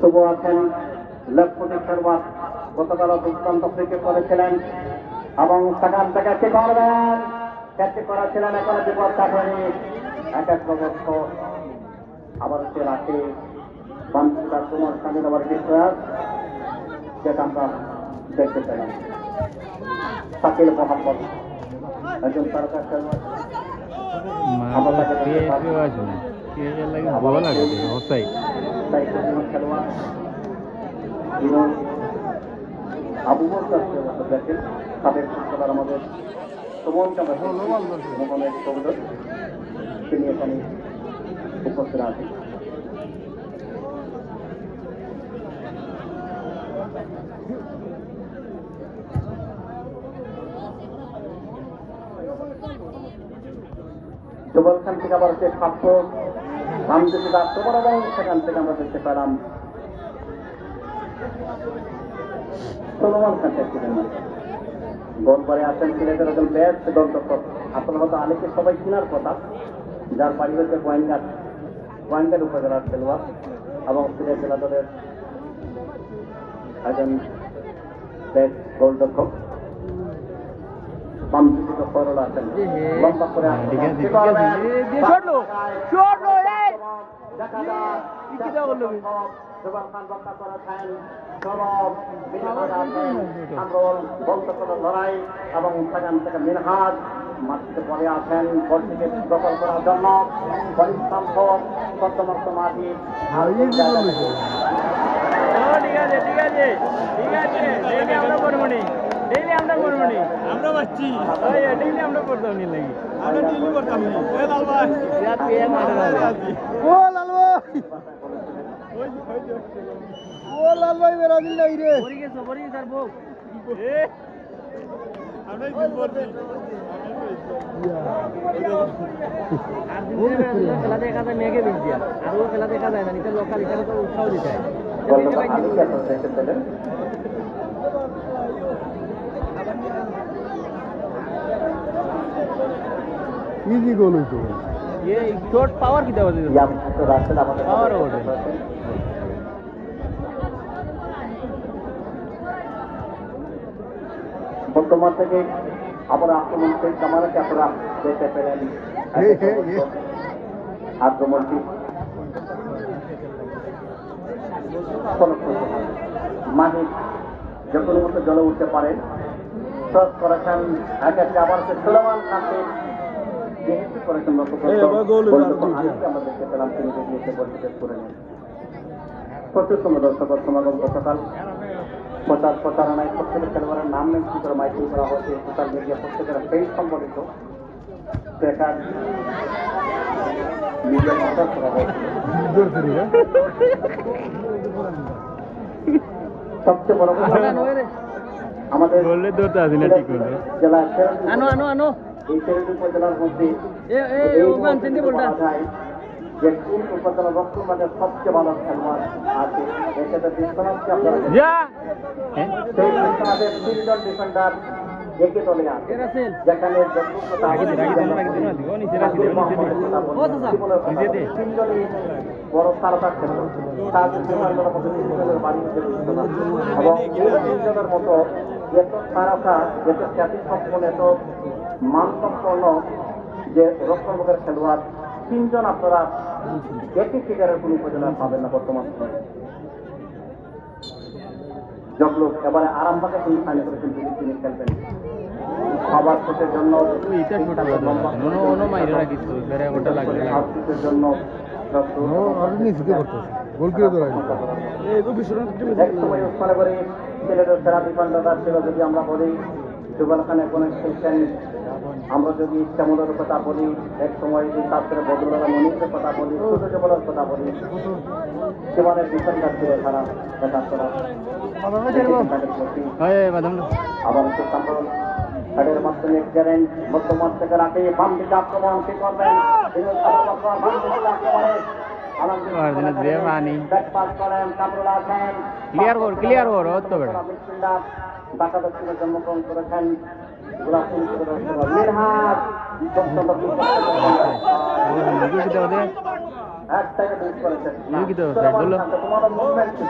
তবু আছেন লেফটেন্যান্ট খেলোয়াড় গতকাল দুর্দান্ত ক্রিকেট করেছিলেন এবং সেখান থেকে কি করবেন ক্যাচে করেছিলেন এখনো বিপদ কাটেনি এক এক বছর আবার সে রাখে বাঞ্ছিতার তোমার স্বাধীন আবার বিশ্বাস যেটা আমরা দেখতে পেলাম শাকিল মোহাম্মদ একজন তারকা খেলোয়াড় খেলোয়াড় আবু বকর দেখেন তাদের ফুটবলার আমাদের সুমন মোহাম্মদের কবির তিনি এখানে উপস্থিত আছেন জবল খান থেকে আবার সে ছাত্র রামদেবী দাস তোমার এবং সেখান থেকে আমরা দেখতে পেলাম সলমান খান ছিলেন গোল পরে আসেন সিলেটের একজন বেস্ট দর্শক আপনার হয়তো আলীকে সবাই চিনার কথা যার বাড়ি হচ্ছে গোয়েঙ্গার উপজেলার খেলোয়াড় এবং সিলেট জেলা দলের একজন বেস্ট গোলরক্ষক বামদিকে সরল আছেন লম্বা করে লড়াই এবং সেখান থেকে মিনহাজ মাটিতে পড়ে আছেন বল থেকে দখল করার জন্য পরিশ্রম সত্যমস্ত মাটি ডেইলি আমরা করবো নি আমরা বাচ্চি ডেইলি আমরা করতাম নি লাগি আমরা ডেইলি করতাম নি এ লাল ভাই ইয়াত কে মারে ও লাল ভাই ও লাল ভাই মেরা দিল নাই রে বড়ি গেছে বউ এ আমরা দিন করতে আর দিন খেলা দেখা যায় মেঘে দিন দিয়া আর ও খেলা দেখা যায় না নিতে লোকাল এখানে তো উৎসাহ দিতে হয় ইজি গোল হইতো ये शॉट पावर की दवा दे दो तो रास्ते আমাদের पावर हो गया বর্তমান থেকে আবার আক্রমণ সেই কামারাকে আপনারা দেখতে পেলেন আক্রমণটি মাহিক যে কোনো মতো জলে উঠতে পারেন শট করেছেন এক একটা আবার সে সুলেমান খানকে যেহেতু করেছেন আমরা দেখতে পেলাম তিনি বেরিয়েছে বলতে করে নেন প্রচুরতম দর্শক সমাগম গতকাল প্রচারণায় প্রত্যেকের খেলোয়াড়ের নাম মেনশন করে মাইকিং করা হয়েছে সোশ্যাল মিডিয়া প্রত্যেকের পেজ সম্বলিত সেটার মিডিয়া প্রচার করা হয়েছে সবচেয়ে বড় আমাদের জেলা এই তেরোটি উপজেলার মধ্যে যে কোন উপজেলা রক্ষণ মাঝে সবচেয়ে ভালো খেলোয়াড় আছে সেটা বিশ্বনাথকে আপনারা সেই বিশ্বনাথের তিনজন ডিফেন্ডার একে দলে আছে যেখানে তিনজনই বড় তারকা খেলোয়াড় তাদের ডিফেন্ডারের মধ্যে তিনজনের বাড়ি হচ্ছে বিশ্বনাথ এবং এই তিনজনের মতো এত তারকা এত খ্যাতিসম্পন্ন এত মানসম্পন্ন যে রক্ষণভাগের খেলোয়াড় তিনজন আপনারা একই ফিগারের কোন উপজেলা পাবেন না বর্তমান সময়ে জগলোক এবারে আরামবাগে তিনি ফাইনাল করেছেন তিনি খেলবেন সবার কোচের জন্য জন্য সিলেটের সেরা ডিফেন্ডার ছিল যদি আমরা বলি জুবাল খান এখন খেলছেন আমরা যদি ইচ্ছামূলের কথা বলি এক সময় যদি তাদের বদলারা মনিরের কথা বলি ছোট জবলের কথা বলি জীবনের ডিফেন্ডার ছিল তারা দেখা করা আবার তাদের মাধ্যমে গেলেন বর্তমান থেকে রাখে বাম দিকে আক্রমণ কি করবেন ঢাকা দক্ষিণে জন্মগ্রহণ করেছেন মিনহাজ এক সেকেন্ড মিস করেছেন কি তো, বললো? তোমার মুভমেন্ট ছিল